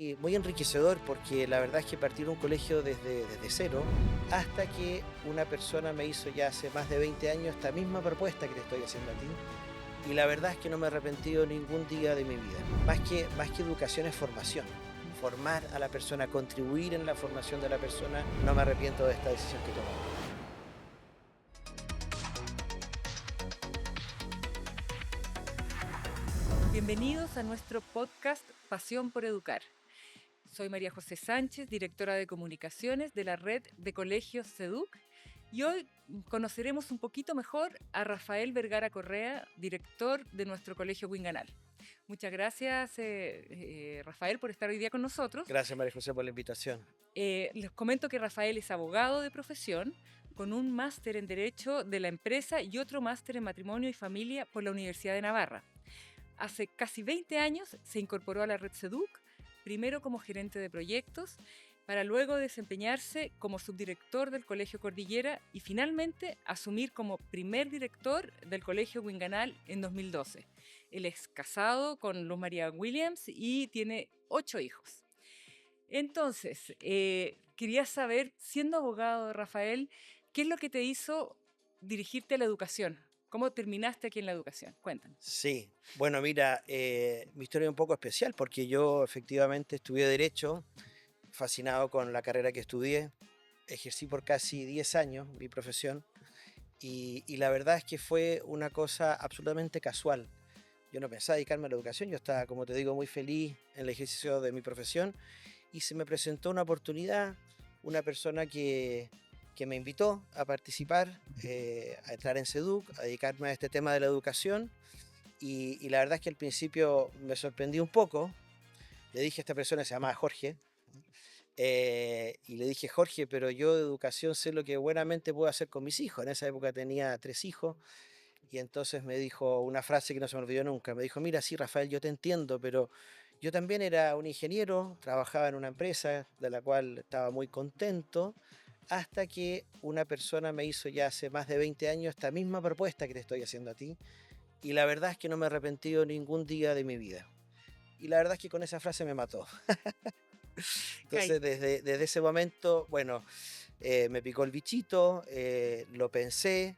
Y muy enriquecedor porque la verdad es que partir un colegio desde cero hasta que una persona me hizo ya hace más de 20 años esta misma propuesta que te estoy haciendo a ti. Y la verdad es que no me he arrepentido ningún día de mi vida. Más que educación es formación. Formar a la persona, contribuir en la formación de la persona, no me arrepiento de esta decisión que tomé. Bienvenidos a nuestro podcast Pasión por Educar. Soy María José Sánchez, directora de comunicaciones de la red de colegios SEDUC, y hoy conoceremos un poquito mejor a Rafael Vergara Correa, director de nuestro colegio Winganal. Muchas gracias, Rafael, por estar hoy día con nosotros. Gracias, María José, por la invitación. Les comento que Rafael es abogado de profesión, con un máster en Derecho de la Empresa y otro máster en Matrimonio y Familia por la Universidad de Navarra. Hace casi 20 años se incorporó a la red SEDUC, primero como gerente de proyectos, para luego desempeñarse como subdirector del Colegio Cordillera y finalmente asumir como primer director del Colegio Winganal en 2012. Él es casado con Luz María Williams y tiene 8 hijos. Entonces, quería saber, siendo abogado, Rafael, ¿qué es lo que te hizo dirigirte a la educación? ¿Cómo terminaste aquí en la educación? Cuéntanos. Sí, bueno, mira, mi historia es un poco especial porque yo efectivamente estudié Derecho, fascinado con la carrera que estudié, ejercí por casi 10 años mi profesión y la verdad es que fue una cosa absolutamente casual. Yo no pensaba dedicarme a la educación, yo estaba, como te digo, muy feliz en el ejercicio de mi profesión y se me presentó una oportunidad, una persona que me invitó a participar, a entrar en SEDUC, a dedicarme a este tema de la educación y la verdad es que al principio me sorprendí un poco. Le dije a esta persona, se llamaba Jorge, y le dije, Jorge, pero yo de educación sé lo que buenamente puedo hacer con mis hijos. En esa época tenía 3 hijos y entonces me dijo una frase que no se me olvidó nunca. Me dijo, mira, sí, Rafael, yo te entiendo, pero yo también era un ingeniero, trabajaba en una empresa de la cual estaba muy contento, hasta que una persona me hizo ya hace más de 20 años esta misma propuesta que te estoy haciendo a ti. Y la verdad es que no me he arrepentido ningún día de mi vida. Y la verdad es que con esa frase me mató. Kai. Entonces, desde ese momento, bueno, me picó el bichito, lo pensé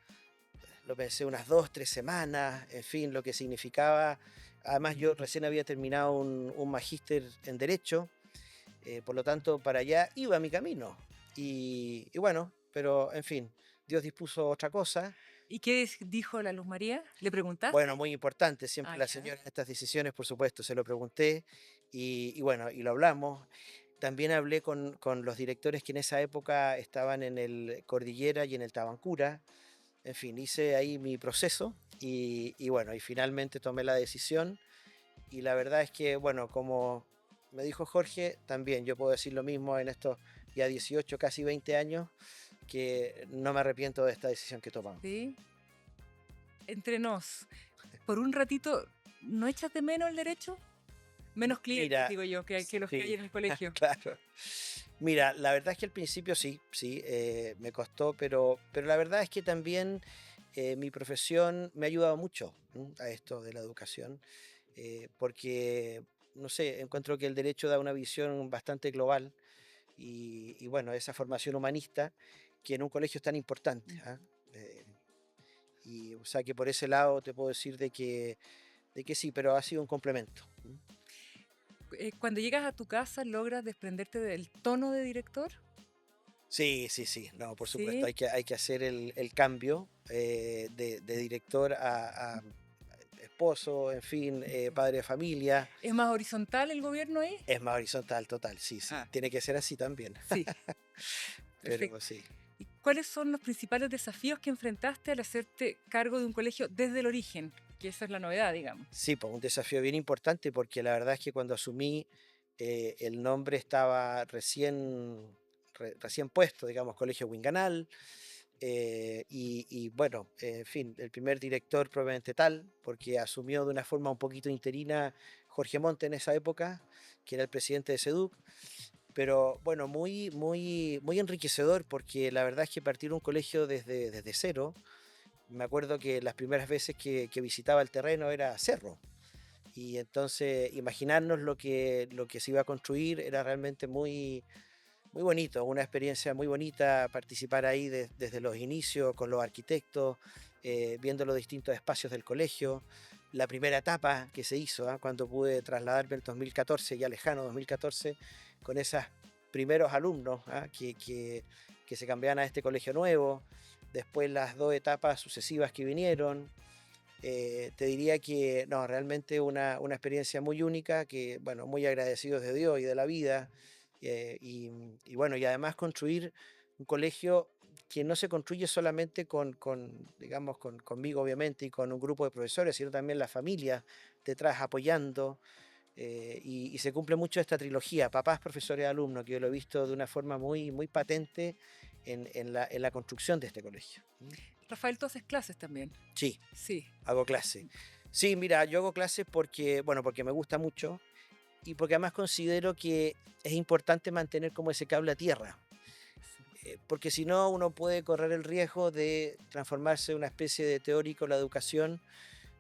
unas 2, 3 semanas, en fin, lo que significaba. Además, yo recién había terminado un magíster en Derecho, por lo tanto, para allá iba mi camino. Y bueno, pero en fin, Dios dispuso otra cosa. ¿Y qué dijo la Luz María? ¿Le preguntaste? Bueno, muy importante, siempre Ah, la ya. señora en estas decisiones, por supuesto, se lo pregunté y bueno, y lo hablamos. También hablé con los directores que en esa época estaban en el Cordillera y en el Tabancura. En fin, hice ahí mi proceso y bueno, y finalmente tomé la decisión. Y la verdad es que, bueno, como me dijo Jorge, también yo puedo decir lo mismo en estos ya 18 casi 20 años, que no me arrepiento de esta decisión que tomamos. Sí. Entre nos, por un ratito, ¿no echas de menos el derecho? Menos clientes, Mira, digo yo, que los que hay sí, en el colegio. claro. Mira, la verdad es que al principio sí, sí, me costó, pero la verdad es que también mi profesión me ha ayudado mucho, ¿m? A esto de la educación, porque, no sé, encuentro que el derecho da una visión bastante global y bueno, esa formación humanista que en un colegio es tan importante. Mm. ¿Ah? Eh, y o sea que por ese lado te puedo decir de que sí, pero ha sido un complemento. ¿M? Cuando llegas a tu casa, ¿logras desprenderte del tono de director? Sí, sí, sí, no, por supuesto, Sí. hay que hacer el cambio de director a esposo, en fin, padre de familia. ¿Es más horizontal el gobierno ahí? Es más horizontal, total, sí, sí. Ah, Tiene que ser así también, sí, pero perfecto. sí. ¿Y cuáles son los principales desafíos que enfrentaste al hacerte cargo de un colegio desde el origen? Que esa es la novedad, digamos. Sí, pues un desafío bien importante porque la verdad es que cuando asumí el nombre estaba recién puesto, digamos, Colegio Winganal. Y bueno, en fin, el primer director probablemente tal, porque asumió de una forma un poquito interina Jorge Monte en esa época, que era el presidente de SEDUC, pero bueno, muy, muy, muy enriquecedor porque la verdad es que partir un colegio desde cero, me acuerdo que las primeras veces que visitaba el terreno era cerro, Y entonces imaginarnos lo que se iba a construir era realmente muy bonito, una experiencia muy bonita participar ahí desde los inicios con los arquitectos, viendo los distintos espacios del colegio. La primera etapa que se hizo, cuando pude trasladarme en 2014, ya lejano 2014, con esos primeros alumnos que se cambiaban a este colegio nuevo. Después las dos etapas sucesivas que vinieron. Te diría que no, realmente una experiencia muy única, que bueno, muy agradecidos de Dios y de la vida, y bueno, y además construir un colegio que no se construye solamente digamos, conmigo obviamente y con un grupo de profesores, sino también la familia detrás apoyando, y se cumple mucho esta trilogía, papás, profesores, alumnos, que yo lo he visto de una forma muy patente en la construcción de este colegio. Rafael, tú haces clases también. Sí, Sí. hago clase. Sí, mira, yo hago clases porque me gusta mucho y porque además considero que es importante mantener como ese cable a tierra, porque si no uno puede correr el riesgo de transformarse en una especie de teórico de la educación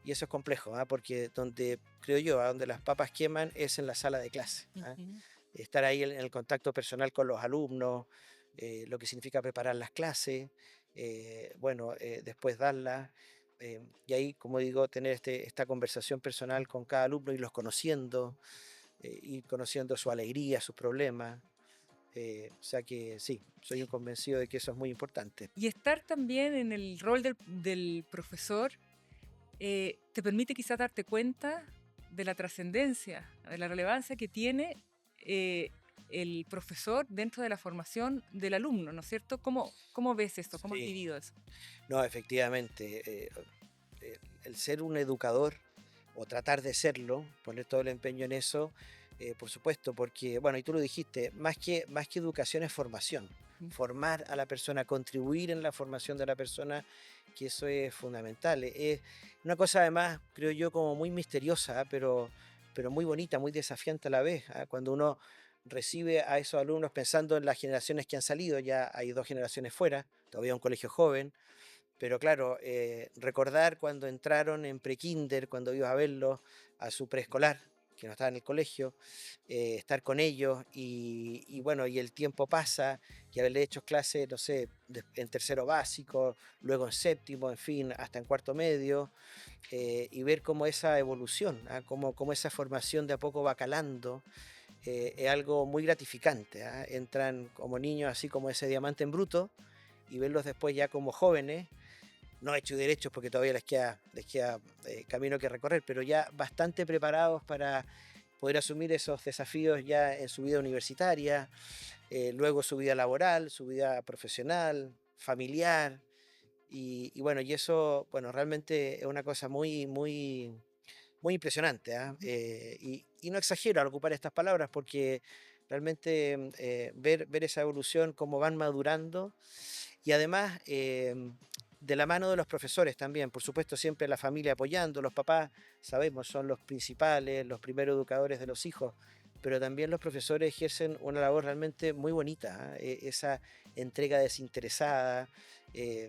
y eso es complejo, porque donde, creo yo, donde las papas queman es en la sala de clase. Ujú. Estar ahí en el contacto personal con los alumnos, lo que significa preparar las clases, bueno, después darlas, y ahí, como digo, tener esta conversación personal con cada alumno y los conociendo, ir conociendo su alegría, sus problemas. O sea que sí, soy un convencido de que eso es muy importante. Y estar también en el rol del profesor te permite quizás darte cuenta de la trascendencia, de la relevancia que tiene eh, el profesor dentro de la formación del alumno, ¿no es cierto? ¿Cómo ves esto? ¿Cómo has Sí, vivido eso? no, efectivamente, el ser un educador o tratar de serlo, poner todo el empeño en eso, por supuesto, porque, bueno, y tú lo dijiste, más que educación es formación, Mm. formar a la persona, contribuir en la formación de la persona, que eso es fundamental. Es una cosa además, creo yo, como muy misteriosa, pero muy bonita, muy desafiante a la vez, cuando uno recibe a esos alumnos pensando en las generaciones que han salido, ya hay dos generaciones fuera, todavía un colegio joven, pero claro, recordar cuando entraron en prekinder, cuando ibas a verlos a su preescolar, que no estaba en el colegio, estar con ellos y bueno, y el tiempo pasa y haberle hecho clases, no sé, en tercero básico, luego en séptimo, en fin, hasta en cuarto medio, y ver cómo esa evolución, cómo esa formación de a poco va calando, es algo muy gratificante. Entran como niños, así como ese diamante en bruto, y verlos después ya como jóvenes no hechos y derechos porque todavía les queda camino que recorrer, pero ya bastante preparados para poder asumir esos desafíos ya en su vida universitaria, luego su vida laboral, su vida profesional, familiar, y bueno, y eso, bueno, realmente es una cosa muy impresionante, y no exagero al ocupar estas palabras porque realmente ver esa evolución, cómo van madurando y además, de la mano de los profesores también, por supuesto, siempre la familia apoyando, los papás, sabemos, son los principales, los primeros educadores de los hijos, pero también los profesores ejercen una labor realmente muy bonita, esa entrega desinteresada, eh,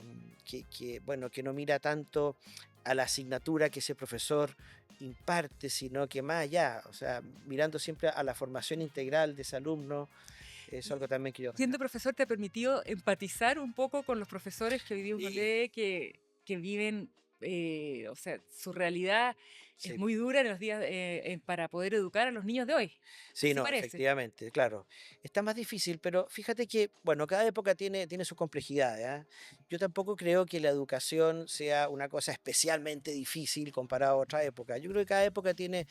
bueno, que no mira tanto a la asignatura que ese profesor imparte, sino que más allá, o sea, mirando siempre a la formación integral de ese alumno, es Y algo también que yo siendo rescato. profesor, ¿te ha permitido empatizar un poco con los profesores que hoy día uno Y lee, que viven, o sea, su realidad es sí. muy dura en los días para poder educar a los niños de hoy? Sí, Así no, parece. efectivamente, claro. Está más difícil, pero fíjate que, bueno, cada época tiene sus complejidades, Yo tampoco creo que la educación sea una cosa especialmente difícil comparado a otra época. Yo creo que cada época tiene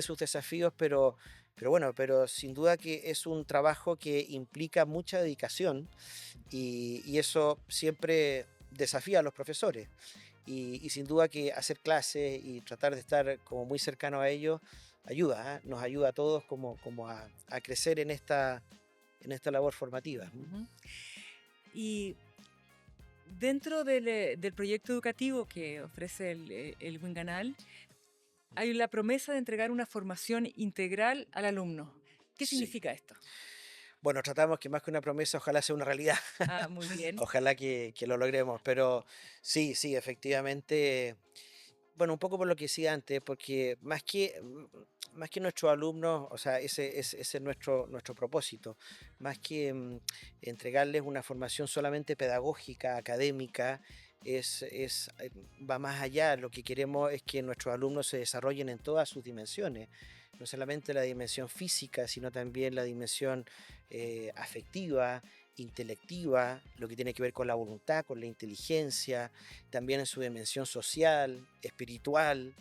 sus desafíos, pero bueno, pero sin duda que es un trabajo que implica mucha dedicación y eso siempre desafía a los profesores. Y sin duda que hacer clases y tratar de estar como muy cercano a ellos ayuda, nos ayuda a todos como a crecer en esta labor formativa. Ujú. Y dentro del proyecto educativo que ofrece el Winganal, hay la promesa de entregar una formación integral al alumno. ¿Qué Sí. significa esto? Bueno, tratamos que más que una promesa, ojalá sea una realidad. Ah, muy bien. Ojalá que lo logremos. Pero sí, sí, efectivamente. bueno, un poco por lo que decía antes, porque más que nuestros alumnos, o sea, ese es nuestro propósito, más que entregarles una formación solamente pedagógica, académica, va más allá. Lo que queremos es que nuestros alumnos se desarrollen en todas sus dimensiones, no solamente la dimensión física, sino también la dimensión afectiva, intelectiva, lo que tiene que ver con la voluntad, con la inteligencia, también en su dimensión social, espiritual.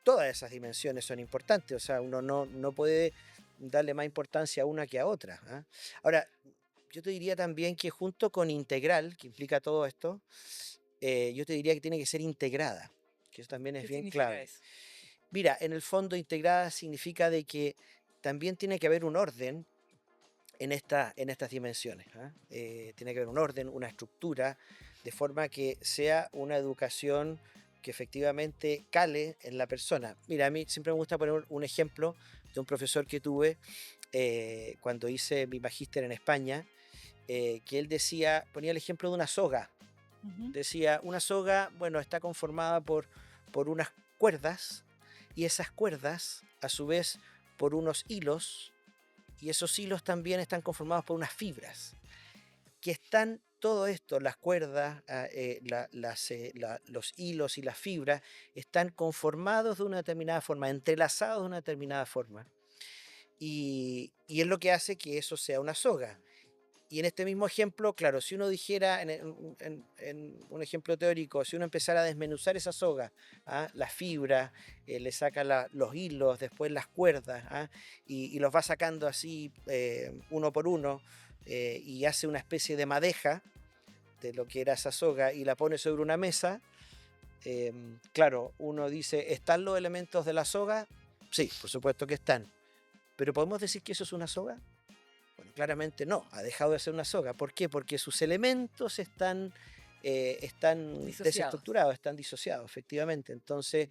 Todas esas dimensiones son importantes, o sea, uno no puede darle más importancia a una que a otra. ¿Ah? Ahora, yo te diría también que junto con integral, que implica todo esto, yo te diría que tiene que ser integrada, que eso también es ¿Qué bien significa clave. eso? Mira, en el fondo integrada significa de que también tiene que haber un orden en estas dimensiones. ¿Ah? Tiene que haber un orden, una estructura, de forma que sea una educación que efectivamente cale en la persona. Mira, a mí siempre me gusta poner un ejemplo de un profesor que tuve cuando hice mi magíster en España, que él decía, ponía el ejemplo de una soga. Ujú. Decía, una soga, bueno, está conformada por unas cuerdas y esas cuerdas, a su vez, por unos hilos y esos hilos también están conformados por unas fibras, que están todo esto, las cuerdas, los hilos y las fibras, están conformados de una determinada forma, entrelazados de una determinada forma. Y es lo que hace que eso sea una soga. Y en este mismo ejemplo, claro, si uno dijera, en un ejemplo teórico, si uno empezara a desmenuzar esa soga, ¿ah? Las fibras, le saca los hilos, después las cuerdas, ¿ah? Y los va sacando así uno por uno, y hace una especie de madeja de lo que era esa soga y la pone sobre una mesa, claro, uno dice, ¿están los elementos de la soga? Sí, por supuesto que están. Pero ¿podemos decir que eso es una soga? Bueno, claramente no, ha dejado de ser una soga. ¿Por qué? Porque sus elementos están Disociados. desestructurados, están disociados, efectivamente. Entonces,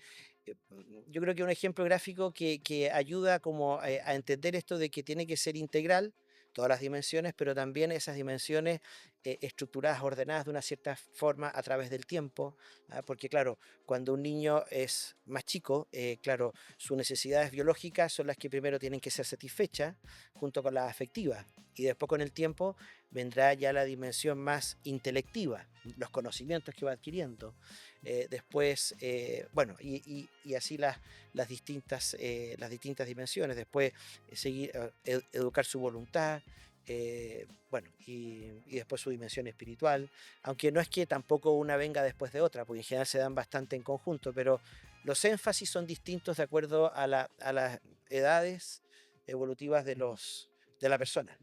yo creo que un ejemplo gráfico que ayuda como a entender esto de que tiene que ser integral, todas las dimensiones, pero también esas dimensiones estructuradas, ordenadas de una cierta forma a través del tiempo, ¿ah? Porque claro, cuando un niño es más chico, claro, sus necesidades biológicas son las que primero tienen que ser satisfechas, junto con las afectivas. Y después con el tiempo vendrá ya la dimensión más intelectiva, los conocimientos que va adquiriendo. Después, bueno, y así las distintas dimensiones. Después seguir, educar su voluntad, bueno, y después su dimensión espiritual. Aunque no es que tampoco una venga después de otra, porque en general se dan bastante en conjunto, pero los énfasis son distintos de acuerdo a las edades evolutivas de la persona.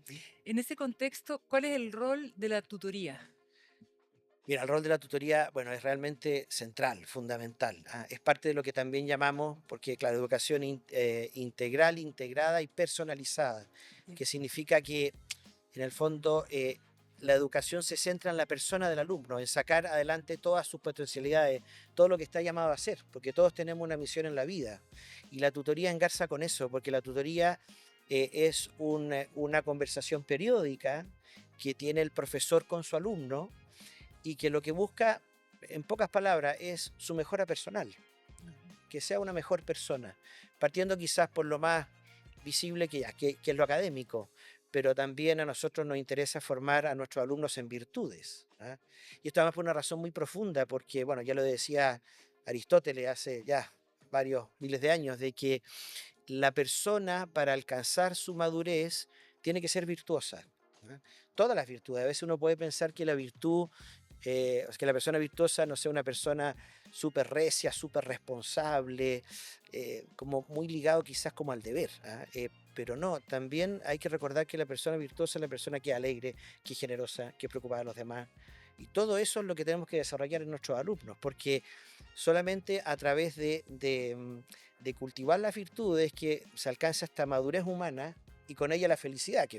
En ese contexto, ¿cuál es el rol de la tutoría? Mira, el rol de la tutoría, bueno, es realmente central, fundamental. ¿Ah? Es parte de lo que también llamamos, porque claro, educación integral, integrada y personalizada, Sí. que significa que en el fondo la educación se centra en la persona del alumno, en sacar adelante todas sus potencialidades, todo lo que está llamado a hacer, porque todos tenemos una misión en la vida. Y la tutoría engarza con eso, porque la tutoría es una conversación periódica que tiene el profesor con su alumno y que lo que busca, en pocas palabras, es su mejora personal, Ujú. que sea una mejor persona, partiendo quizás por lo más visible que es lo académico, pero también a nosotros nos interesa formar a nuestros alumnos en virtudes. ¿Ah? Y esto además por una razón muy profunda, porque, bueno, ya lo decía Aristóteles hace ya varios miles de años, de que la persona para alcanzar su madurez tiene que ser virtuosa. ¿Ah? Todas las virtudes. A veces uno puede pensar que la virtud que la persona virtuosa no sea una persona súper recia, súper responsable, como muy ligado quizás como al deber. ¿Ah? Pero no, también hay que recordar que la persona virtuosa es la persona que es alegre, que es generosa, que es preocupada de los demás. Y todo eso es lo que tenemos que desarrollar en nuestros alumnos, porque solamente a través de cultivar las virtudes que se alcanza esta madurez humana y con ella la felicidad, que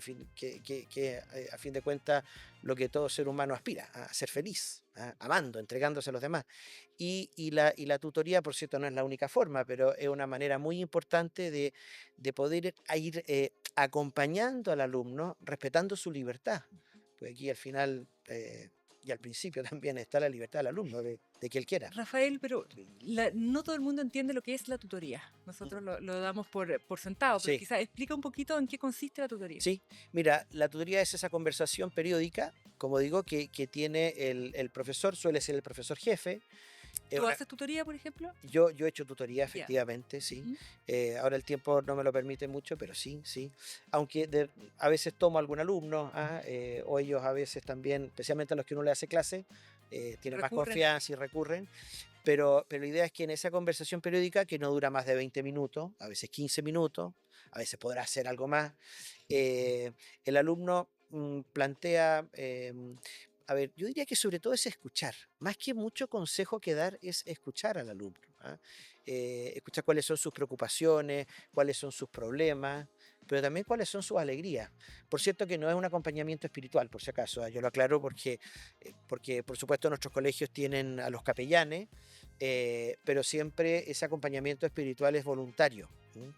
a fin de cuentas lo que todo ser humano aspira, a ser feliz, amando, entregándose a los demás. Y la tutoría, por cierto, no es la única forma, pero es una manera muy importante de poder ir acompañando al alumno, respetando su libertad. Pues aquí al final y al principio también está la libertad del alumno de que él quiera. Rafael, pero no todo el mundo entiende lo que es la tutoría. Nosotros lo damos por sentado, pero Sí, quizás explica un poquito en qué consiste la tutoría. sí. Mira, la tutoría es esa conversación periódica, como digo, que tiene el profesor, suele ser el profesor jefe. ¿Tú haces tutoría, por ejemplo? Yo he hecho tutoría, Ya. efectivamente, sí. ¿Mm? Ahora el tiempo no me lo permite mucho, pero sí, sí. Aunque a veces tomo algún alumno, o ellos a veces también, especialmente a los que uno le hace clase, tienen más Recurren. confianza y recurren. Pero la idea es que en esa conversación periódica, que no dura más de 20 minutos, a veces 15 minutos, a veces podrá hacer algo más, eh, el alumno plantea, a ver, yo diría que sobre todo es escuchar, más que mucho consejo que dar, es escuchar al alumno. ¿Ah? Escuchar cuáles son sus preocupaciones, cuáles son sus problemas, pero también cuáles son sus alegrías. Por cierto que no es un acompañamiento espiritual, por si acaso, yo lo aclaro porque por supuesto nuestros colegios tienen a los capellanes, pero siempre ese acompañamiento espiritual es voluntario. ¿Mm?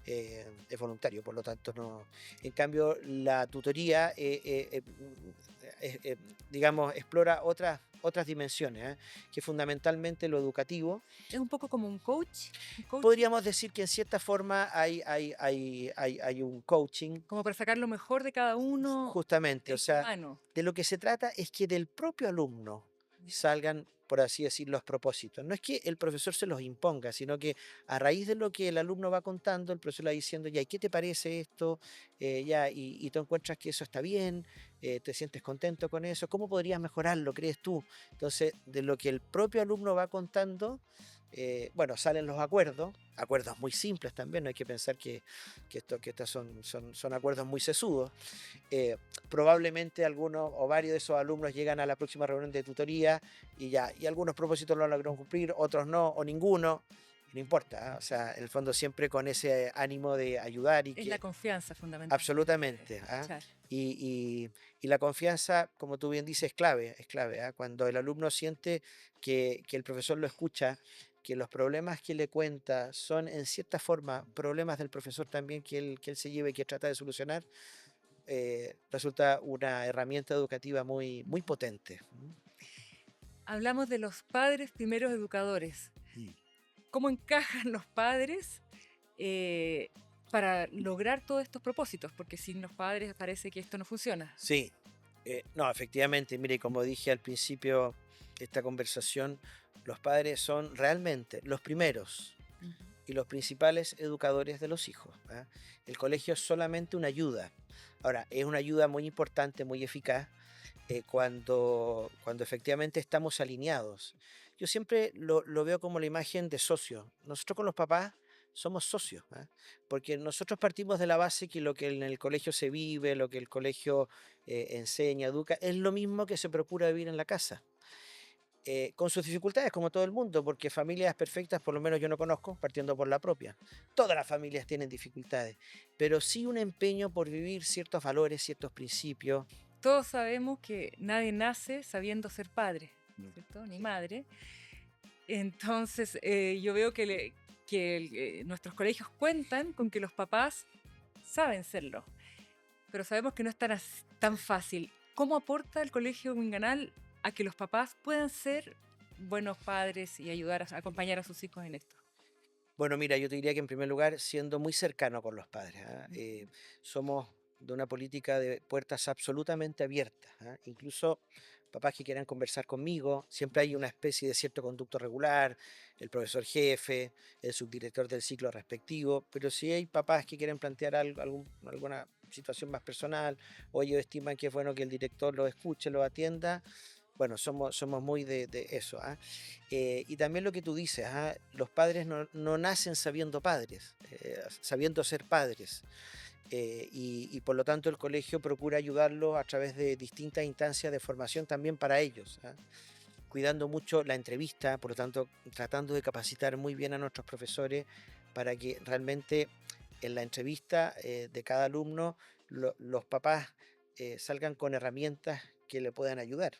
Es voluntario, por lo tanto no. En cambio, la tutoría, digamos, explora otras dimensiones, que fundamentalmente lo educativo. Es un poco como un coach, un coaching, Podríamos decir que en cierta forma hay un coaching, como para sacar lo mejor de cada uno, justamente, o el sea, humano. de lo que se trata es que del propio alumno salgan, por así decir, los propósitos. No es que el profesor se los imponga, sino que a raíz de lo que el alumno va contando, el profesor le va diciendo, ya, ¿y qué te parece esto? Ya, y tú encuentras que eso está bien, te sientes contento con eso, ¿cómo podrías mejorarlo, crees tú? Entonces, de lo que el propio alumno va contando, bueno, salen los acuerdos muy simples también, no hay que pensar que estos son acuerdos muy sesudos. eh, Probablemente algunos o varios de esos alumnos llegan a la próxima reunión de tutoría y algunos propósitos lo logran cumplir, otros no, o ninguno, y no importa, o sea, en el fondo siempre con ese ánimo de ayudar y Es la que confianza fundamentalmente, absolutamente, escuchar. y la confianza, como tú bien dices, es clave, cuando el alumno siente que el profesor lo escucha, que los problemas que le cuenta son en cierta forma problemas del profesor también que él se lleva y que trata de solucionar, resulta una herramienta educativa muy, muy potente. Hablamos de los padres primeros educadores. Mm. ¿Cómo encajan los padres eh, para lograr todos estos propósitos? Porque sin los padres parece que esto no funciona. Sí, no, efectivamente, mire, como dije al principio de esta conversación, los padres son realmente los primeros Ujú. y los principales educadores de los hijos. El colegio es solamente una ayuda. Ahora, es una ayuda muy importante, muy eficaz, cuando efectivamente estamos alineados. Yo siempre lo veo como la imagen de socio. Nosotros con los papás somos socios, porque nosotros partimos de la base que lo que en el colegio se vive, lo que el colegio enseña, educa, es lo mismo que se procura vivir en la casa. Con sus dificultades, como todo el mundo, porque familias perfectas, por lo menos yo no conozco, partiendo por la propia. Todas las familias tienen dificultades, pero sí un empeño por vivir ciertos valores, ciertos principios. Todos sabemos que nadie nace sabiendo ser padre, Mm. ¿cierto? Ni Sí. madre. Entonces, yo veo que nuestros colegios cuentan con que los papás saben serlo, pero sabemos que no es tan fácil. ¿Cómo aporta el Colegio Minganal a que los papás puedan ser buenos padres y ayudar a acompañar a sus hijos en esto? Bueno, mira, yo te diría que en primer lugar, siendo muy cercano con los padres, somos de una política de puertas absolutamente abiertas, incluso papás que quieran conversar conmigo, siempre hay una especie de cierto conducto regular, el profesor jefe, el subdirector del ciclo respectivo, pero si hay papás que quieren plantear alguna situación más personal, o ellos estiman que es bueno que el director lo escuche, lo atienda, bueno, somos muy de eso. Y también lo que tú dices, los padres no nacen sabiendo padres, sabiendo ser padres. Y por lo tanto el colegio procura ayudarlos a través de distintas instancias de formación también para ellos, cuidando mucho la entrevista, por lo tanto tratando de capacitar muy bien a nuestros profesores para que realmente en la entrevista de cada alumno los papás salgan con herramientas que le puedan ayudar.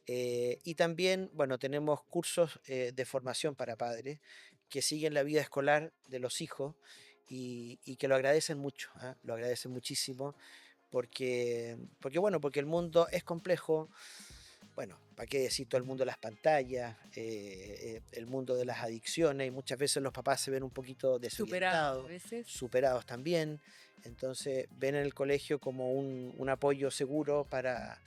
Y también, bueno, tenemos cursos de formación para padres que siguen la vida escolar de los hijos y que lo agradecen mucho, lo agradecen muchísimo porque el mundo es complejo, bueno, ¿para qué decir todo el mundo de las pantallas, el mundo de las adicciones? Y muchas veces los papás se ven un poquito Superado a desorientados, veces. superados también. Entonces ven en el colegio como un apoyo seguro para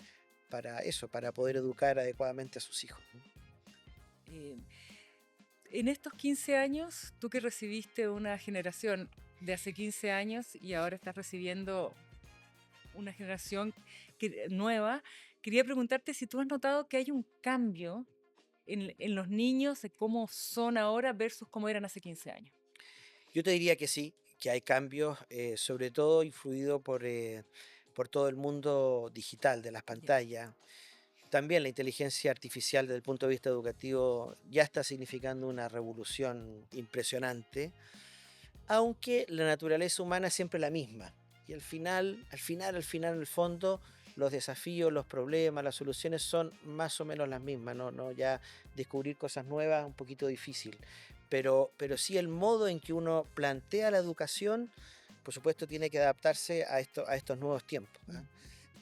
eso, para poder educar adecuadamente a sus hijos, ¿no? Eh, en estos 15 años, tú que recibiste una generación de hace 15 años y ahora estás recibiendo una generación nueva, quería preguntarte si tú has notado que hay un cambio en los niños, de cómo son ahora versus cómo eran hace 15 años. Yo te diría que sí, que hay cambios, sobre todo influido por todo el mundo digital de las Ya. pantallas. También la inteligencia artificial desde el punto de vista educativo ya está significando una revolución impresionante, aunque la naturaleza humana es siempre la misma. Y al final, en el fondo, los desafíos, los problemas, las soluciones son más o menos las mismas. No, no, ya descubrir cosas nuevas es un poquito difícil. Pero sí el modo en que uno plantea la educación, por supuesto, tiene que adaptarse a estos nuevos tiempos, ¿ah?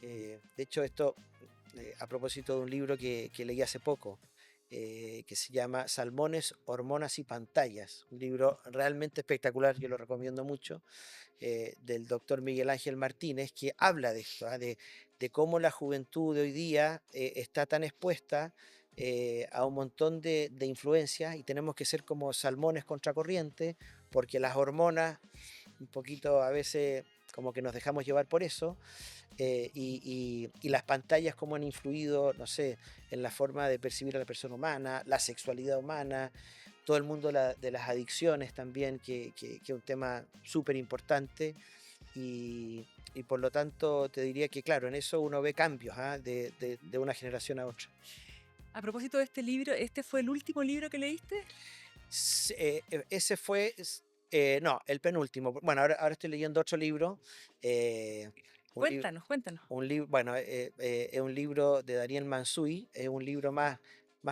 De hecho, esto a propósito de un libro que leí hace poco, que se llama Salmones, Hormonas y Pantallas. Un libro realmente espectacular, yo lo recomiendo mucho, del doctor Miguel Ángel Martínez, que habla de esto, ¿ah? De cómo la juventud de hoy día está tan expuesta a un montón de influencias y tenemos que ser como salmones contracorriente, porque las hormonas un poquito a veces como que nos dejamos llevar por eso, y las pantallas cómo han influido, no sé, en la forma de percibir a la persona humana, la sexualidad humana, todo el mundo de las adicciones también, que es un tema súper importante. Y por lo tanto te diría que, claro, en eso uno ve cambios, ¿ah? De una generación a otra. A propósito de este libro, ¿este fue el último libro que leíste? Ese fue, no, el penúltimo. Bueno, ahora estoy leyendo otro libro. eh, un libro Cuéntanos, cuéntanos. bueno, es un libro de Daniel Mansuy, es un libro más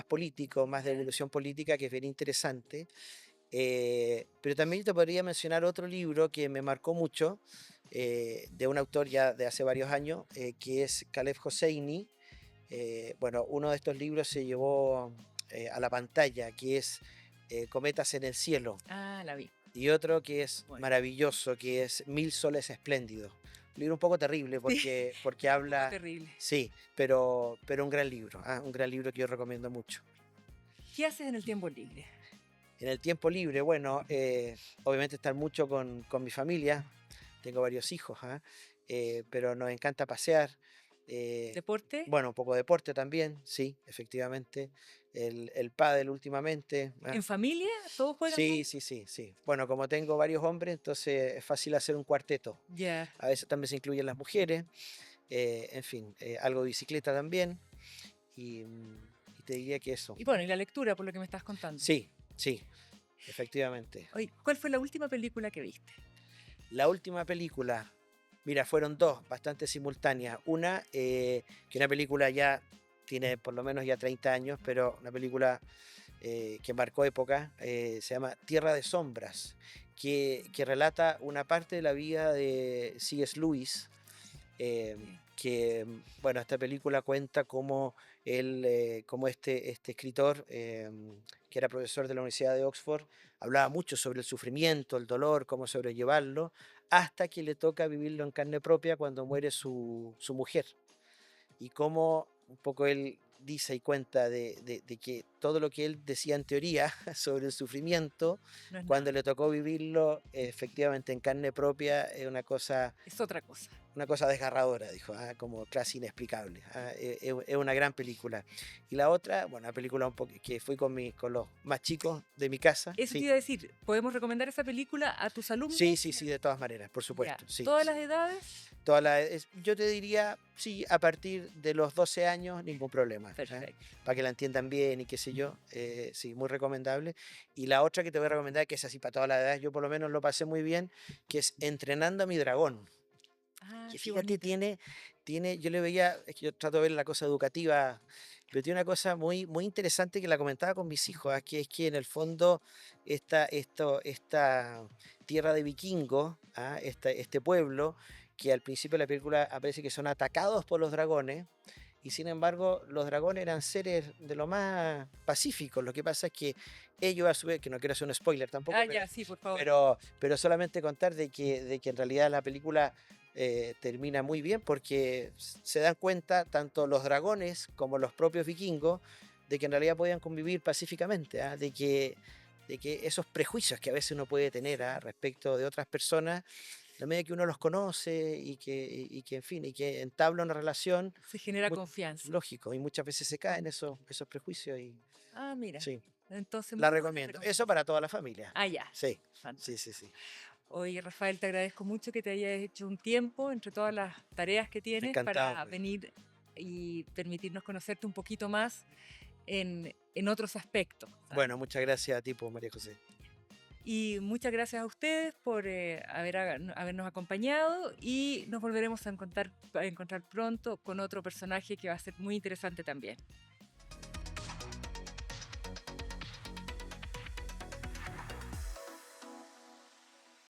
político, más de Ya. evolución política, que es bien interesante. Pero también te podría mencionar otro libro que me marcó mucho, de un autor ya de hace varios años, que es Caleb Hosseini. Bueno, uno de estos libros se llevó a la pantalla, que es Cometas en el cielo, Ah, la vi. y otro que es Bueno, maravilloso, que es Mil soles espléndidos. Un libro un poco terrible sí, porque un poco habla, terrible. sí, pero un gran libro, ¿ah? Un gran libro que yo recomiendo mucho. ¿Qué haces en el tiempo libre? En el tiempo libre, bueno, obviamente estar mucho con mi familia, tengo varios hijos, ¿ah? Pero nos encanta pasear, eh, ¿Deporte? bueno, un poco de deporte también, sí, efectivamente, el pádel últimamente, ¿ah? ¿En familia? ¿Todos juegan Sí, juntos? sí, sí, sí. Bueno, como tengo varios hombres, entonces es fácil hacer un cuarteto. Ya. A veces también se incluyen las mujeres, en fin, algo de bicicleta también, y te diría que eso. Y bueno, y la lectura, por lo que me estás contando. Sí, sí, efectivamente. Oye, ¿cuál fue la última película que viste? La última película, mira, fueron dos, bastante simultáneas. Una, que una película ya tiene por lo menos ya 30 años, pero una película que marcó época, se llama Tierra de Sombras, que relata una parte de la vida de C.S. Lewis, eh, Sí. que, bueno, esta película cuenta cómo él, como este escritor, que era profesor de la Universidad de Oxford, hablaba mucho sobre el sufrimiento, el dolor, cómo sobrellevarlo, hasta que le toca vivirlo en carne propia cuando muere su mujer. Y cómo un poco él dice y cuenta de que todo lo que él decía en teoría sobre el sufrimiento, No es cuando nada, le tocó vivirlo efectivamente en carne propia, es es otra cosa. una cosa desgarradora, dijo, ¿ah? Como casi inexplicable, ¿ah? Es una gran película. Y la otra, bueno, una película un poco que fui con los más chicos de mi casa, Eso te sí. iba a decir, ¿podemos recomendar esa película a tus Sí, alumnos? sí, sí, de todas maneras, por Ya. supuesto, sí, ¿Todas sí. las edades? Yo te diría, sí, a partir de los 12 años, ningún problema, ¿eh? Perfecto. Para que la entiendan bien y qué sé yo, sí, muy recomendable. Y la otra que te voy a recomendar, que es así para todas las edades, yo por lo menos lo pasé muy bien, que es Entrenando a mi dragón, Ah, que sí, fíjate, bonita. yo le veía, es que yo trato de ver la cosa educativa, pero tiene una cosa muy interesante que la comentaba con mis hijos, ¿ah? Que es que en el fondo esta tierra de vikingos, ¿ah? Este pueblo, que al principio de la película aparece que son atacados por los dragones, y sin embargo los dragones eran seres de lo más pacíficos. Lo que pasa es que ellos a su vez, que no quiero hacer un spoiler tampoco, Ah, ya, sí, por favor. pero solamente contar de que en realidad la película termina muy bien porque se dan cuenta tanto los dragones como los propios vikingos de que en realidad podían convivir pacíficamente, ¿ah? De que esos prejuicios que a veces uno puede tener, ¿ah? Respecto de otras personas, a medida que uno los conoce y que, en fin, y que entabla una relación, Se genera mu- confianza. lógico, y muchas veces se caen esos prejuicios y Ah, mira. sí, Entonces, la muy buena recomiendo. Eso recomendación. para toda la familia. Ah, ya. Sí, sí, Fantástico. sí, sí. Oye, Rafael, te agradezco mucho que te hayas hecho un tiempo entre todas las tareas que tienes Encantado, para pues. venir y permitirnos conocerte un poquito más en otros aspectos. ¿Sabes? Bueno, muchas gracias a ti, pues, María José. Y muchas gracias a ustedes por habernos acompañado y nos volveremos a encontrar pronto con otro personaje que va a ser muy interesante también.